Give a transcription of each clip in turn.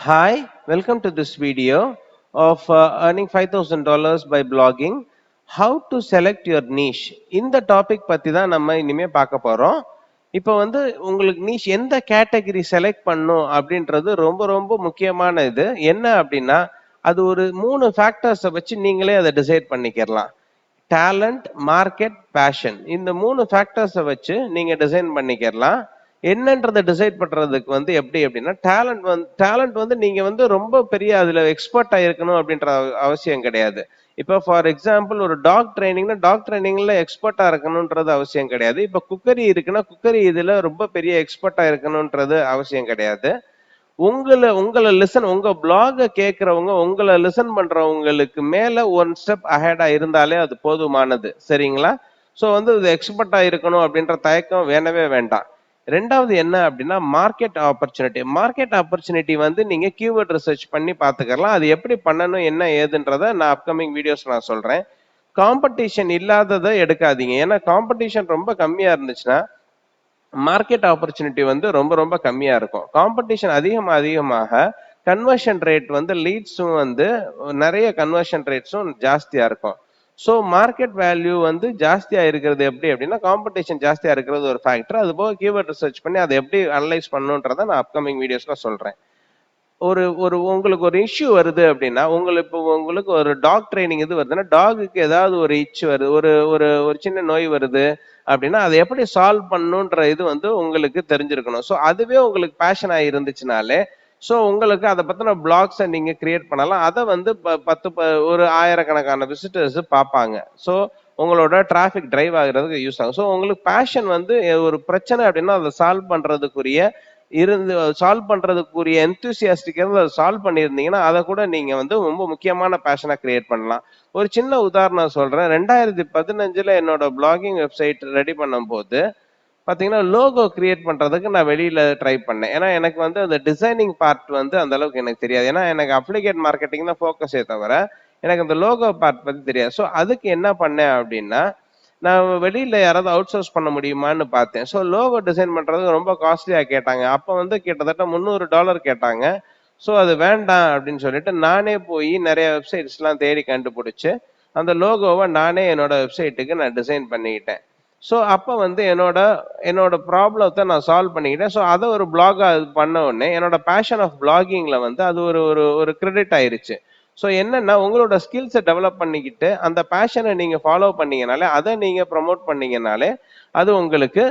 Hi, welcome to this video of earning $5,000 by blogging. How to select your niche. இந்த topic பத்தி தான் நம்ம இனிமே பார்க்க போறோம். இப்போ வந்து உங்களுக்கு niche எந்த கேட்டகரி செலக்ட் பண்ணும் அப்படின்றது ரொம்ப ரொம்ப முக்கியமான இது. என்ன அப்படின்னா அது ஒரு 3 ஃபேக்டர்ஸை வச்சு நீங்களே அதை டிசைட் பண்ணிக்கிறலாம். Talent, market, passion. இந்த 3 ஃபேக்டர்ஸை வச்சு நீங்க டிசைன் பண்ணிக்கிறலாம். என்னன்றதை டிசைட் பண்றதுக்கு வந்து எப்படி அப்படின்னா டேலண்ட் வந்து நீங்க வந்து ரொம்ப பெரிய அதுல எக்ஸ்பர்ட் ஆயிருக்கணும் அப்படின்ற அவசியம் கிடையாது. இப்போ ஃபார் எக்ஸாம்பிள் ஒரு டாக் ட்ரைனிங்ல எக்ஸ்பர்ட்டா இருக்கணும்ன்றது அவசியம் கிடையாது. இப்போ குக்கரி இருக்குன்னா குக்கரி இதுல ரொம்ப பெரிய எக்ஸ்பர்ட்டா இருக்கணும்ன்றது அவசியம் கிடையாது. உங்க பிளாக கேட்கறவங்க உங்களை லிசன் பண்றவங்களுக்கு மேல ஒன் ஸ்டெப் அஹெடா இருந்தாலே அது போதுமானது. சரிங்களா? சோ வந்து இது எக்ஸ்பர்ட்டா இருக்கணும் அப்படின்ற தயக்கம் வேணவே வேண்டாம். ரெண்டாவது என்ன அப்படின்னா மார்க்கெட் ஆப்பர்ச்சுனிட்டி வந்து நீங்க கீவேர்ட் ரிசர்ச் பண்ணி பாத்துக்கலாம். அது எப்படி பண்ணணும் என்ன ஏதுன்றத நான் அப்கமிங் வீடியோஸ் நான் சொல்றேன். காம்படிஷன் இல்லாததை எடுக்காதீங்க. ஏன்னா காம்படிஷன் ரொம்ப கம்மியா இருந்துச்சுன்னா மார்க்கெட் ஆப்பர்ச்சுனிட்டி வந்து ரொம்ப ரொம்ப கம்மியா இருக்கும். காம்படிஷன் அதிகமாக கன்வர்ஷன் ரேட் வந்து லீட்ஸும் வந்து நிறைய கன்வர்ஷன் ரேட்ஸும் ஜாஸ்தியா இருக்கும். ஸோ மார்க்கெட் வேல்யூ வந்து ஜாஸ்தியா இருக்கிறது எப்படி அப்படின்னா காம்படிஷன் ஜாஸ்தியா இருக்கிறது ஒரு ஃபேக்டர். அது போக கீவேர்ட் ரிசர்ச் பண்ணி அதை எப்படி அனலைஸ் பண்ணுன்றதை நான் அப்கமிங் வீடியோஸ்ல சொல்றேன். ஒரு ஒரு உங்களுக்கு ஒரு இஷ்யூ வருது அப்படின்னா உங்களுக்கு ஒரு டாக் ட்ரைனிங் இது வருதுன்னா டாகுக்கு ஏதாவது ஒரு இச்சு வருது, ஒரு ஒரு ஒரு சின்ன நோய் வருது அப்படின்னா அதை எப்படி சால்வ் பண்ணணுன்ற இது வந்து உங்களுக்கு தெரிஞ்சிருக்கணும். ஸோ அதுவே உங்களுக்கு பேஷன் ஆகி இருந்துச்சுனாலே ஸோ உங்களுக்கு அதை பத்தின பிளாக்ஸை நீங்க கிரியேட் பண்ணலாம். அதை வந்து ஒரு ஆயிரக்கணக்கான விசிட்டர்ஸ் பார்ப்பாங்க. ஸோ உங்களோட டிராஃபிக் டிரைவ் ஆகுறதுக்கு யூஸ் ஆகும். ஸோ உங்களுக்கு பேஷன் வந்து ஒரு பிரச்சனை அப்படின்னா அதை சால்வ் பண்றதுக்குரிய எந்தூசியாஸ்டிக் இருந்து அதை சால்வ் பண்ணியிருந்தீங்கன்னா அதை கூட நீங்க வந்து ரொம்ப முக்கியமான பேஷனா கிரியேட் பண்ணலாம். ஒரு சின்ன உதாரணம் சொல்றேன். 2015 என்னோட பிளாகிங் வெப்சைட் ரெடி பண்ணும் போது பாத்தீங்கன்னா லோகோ கிரியேட் பண்றதுக்கு நான் வெளியில ட்ரை பண்ணேன். ஏன்னா எனக்கு வந்து அந்த டிசைனிங் பார்ட் வந்து அந்த அளவுக்கு எனக்கு தெரியாது. ஏன்னா எனக்கு அப்ளிகேட் மார்க்கெட்டிங் தான் ஃபோக்கஸே தவிர எனக்கு அந்த லோகோ பார்ட் பத்தி தெரியாது. ஸோ அதுக்கு என்ன பண்ணேன் அப்படின்னா நான் வெளியில யாராவது அவுட் சோர்ஸ் பண்ண முடியுமான்னு பார்த்தேன். ஸோ லோகோ டிசைன் பண்றது ரொம்ப காஸ்ட்லியா கேட்டாங்க. அப்போ வந்து கிட்டத்தட்ட $300 கேட்டாங்க. ஸோ அது வேண்டாம் அப்படின்னு சொல்லிட்டு நானே போய் நிறைய வெப்சைட்ஸ் எல்லாம் தேடி கண்டுபிடிச்சு அந்த லோகோவை நானே என்னோட வெப்சைட்டுக்கு நான் டிசைன் பண்ணிக்கிட்டேன். ஸோ அப்போ வந்து என்னோட ப்ராப்ளத்தை நான் சால்வ் பண்ணிக்கிட்டேன். ஸோ அதை ஒரு பிளாகா பண்ண உடனே என்னோட பேஷன் ஆஃப் பிளாகிங்ல வந்து அது ஒரு ஒரு ஒரு கிரெடிட் ஆயிருச்சு. ஸோ என்னன்னா உங்களோட ஸ்கில்ஸை டெவலப் பண்ணிக்கிட்டு அந்த பேஷனை நீங்க ஃபாலோ பண்ணீங்கனாலே அதை நீங்க ப்ரமோட் பண்ணீங்கனாலே அது உங்களுக்கு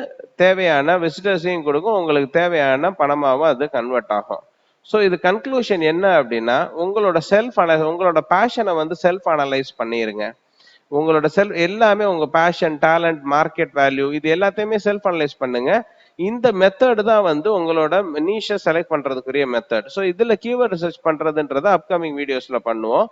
தேவையான விசிட்டர்ஸையும் கொடுக்கும், உங்களுக்கு தேவையான பணமாகவும் அது கன்வெர்ட் ஆகும். ஸோ இது கன்க்ளூஷன் என்ன அப்படின்னா உங்களோட பேஷனை வந்து செல்ஃப் அனலைஸ் பண்ணிருங்க. உங்களோட எல்லாமே உங்க பேஷன், டேலண்ட், மார்க்கெட் வேல்யூ இது எல்லாத்தையுமே செல்ஃப் அனலைஸ் பண்ணுங்க. இந்த மெத்தட் தான் வந்து உங்களோட நீஷை செலக்ட் பண்றதுக்குரிய மெத்தட். ஸோ இதுல கீவேர்ட் ரிசர்ச் பண்றதுன்றத அப்கமிங் வீடியோஸ்ல பண்ணுவோம்.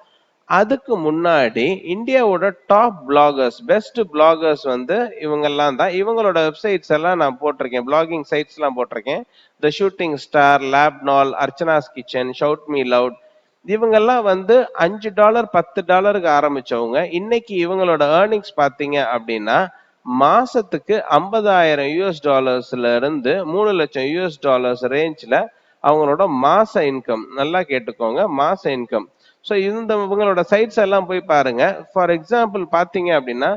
அதுக்கு முன்னாடி இந்தியாவோட டாப் பிளாகர்ஸ், பெஸ்ட் பிளாகர்ஸ் வந்து இவங்கெல்லாம் தான். இவங்களோட வெப்சைட்ஸ் எல்லாம் நான் போட்டிருக்கேன், பிளாகிங் சைட்ஸ் எல்லாம் போட்டிருக்கேன். The shooting star, Labnol, Archana's kitchen, shout me loud, இவங்கெல்லாம் வந்து $5 $10 ஆரம்பிச்சவங்க. இன்னைக்கு இவங்களோட ஏர்னிங்ஸ் பாத்தீங்க அப்படின்னா மாசத்துக்கு $50,000 இருந்து $3,00,000 ரேஞ்ச்ல அவங்களோட மாச இன்கம். நல்லா கேட்டுக்கோங்க, மாச இன்கம். ஸோ இவங்களோட சைட்ஸ் எல்லாம் போய் பாருங்க. ஃபார் எக்ஸாம்பிள் பாத்தீங்க அப்படின்னா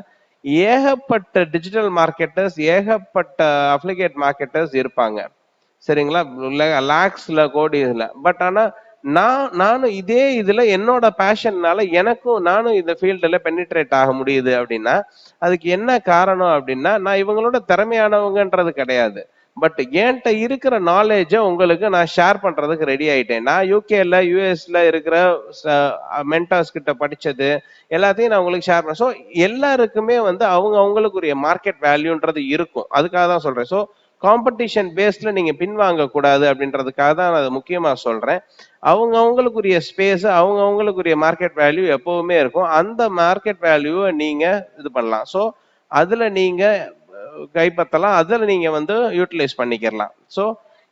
ஏகப்பட்ட டிஜிட்டல் மார்க்கெட்டர்ஸ், ஏகப்பட்ட அப்ளிகேட் மார்க்கெட்டர்ஸ் இருப்பாங்க. சரிங்களா? லேக்ஸ்ல கோடிஸ்ல. பட் ஆனா நானும் இதே இதுல என்னோட பேஷன்னால நானும் இந்த ஃபீல்டுல பெனிட்ரேட் ஆக முடியுது அப்படின்னா அதுக்கு என்ன காரணம் அப்படின்னா நான் இவங்களோட திறமையானவங்கன்றது கிடையாது. பட் என்கிட்ட இருக்கிற நாலேஜை உங்களுக்கு நான் ஷேர் பண்றதுக்கு ரெடி ஆயிட்டேன். நான் யூகேல யூஎஸ்ல இருக்கிற மென்டார்ஸ் கிட்ட படிச்சது எல்லாத்தையும் நான் உங்களுக்கு ஷேர் பண்ணேன். ஸோ எல்லாருக்குமே வந்து அவங்களுக்குரிய மார்க்கெட் வேல்யூன்றது இருக்கும். அதுக்காக தான் சொல்றேன். ஸோ காம்படிஷன் பேஸ்ல நீங்க பின்வாங்க கூடாது அப்படின்றதுக்காக தான் நான் அதை முக்கியமா சொல்றேன். அவங்களுக்குரிய ஸ்பேஸ், அவங்களுக்குரிய மார்க்கெட் வேல்யூ எப்பவுமே இருக்கும். அந்த மார்க்கெட் வேல்யூவை நீங்க இது பண்ணலாம். ஸோ அதுல நீங்க கைப்பற்றலாம், அதுல நீங்க வந்து யூட்டிலைஸ் பண்ணிக்கலாம். ஸோ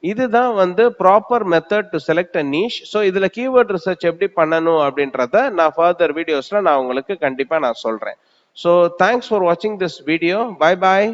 இதுதான் வந்து proper method to select a niche. So இதுல கீவேர்ட் ரிசர்ச் எப்படி பண்ணணும் அப்படின்றத நான் ஃபர்தர் வீடியோஸ்ல நான் உங்களுக்கு கண்டிப்பா நான் சொல்றேன். ஸோ தேங்க்ஸ் ஃபார் வாட்சிங் திஸ் வீடியோ. Bye bye.